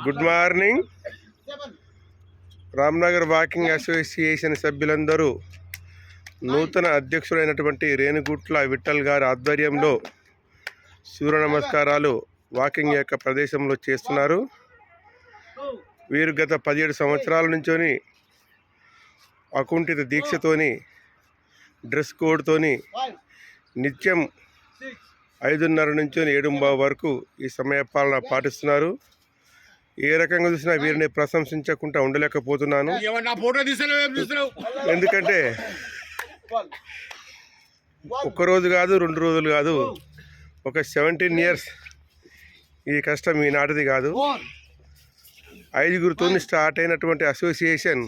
Good morning. Ramnagar walking association సభ్యులందరూ నూతన అధ్యక్షుడైనటువంటి రేణుగుట్ల విఠల్ గారి ఆధ్వర్యంలో సూర్య నమస్కారాలు వాకింగ్ యొక్క ప్రదేశంలో చేస్తున్నారు. వీరు గత 17 సంవత్సరాల నుంచి అకుంఠిత దీక్షతోని డ్రెస్ కోడ్తోని నిత్యం 5:30 నుంచి 7:30 వరకు ఈ సమయపాలన పాటిస్తున్నారు. ఏ రకంగా చూసినా వీరిని ప్రశంసించకుండా ఉండలేకపోతున్నాను. ఎందుకంటే ఒక్కరోజు కాదు, 2 రోజులు కాదు, ఒక 17 years ఈ కష్టం ఈనాటిది కాదు. 5గురితో స్టార్ట్ అయినటువంటి అసోసియేషన్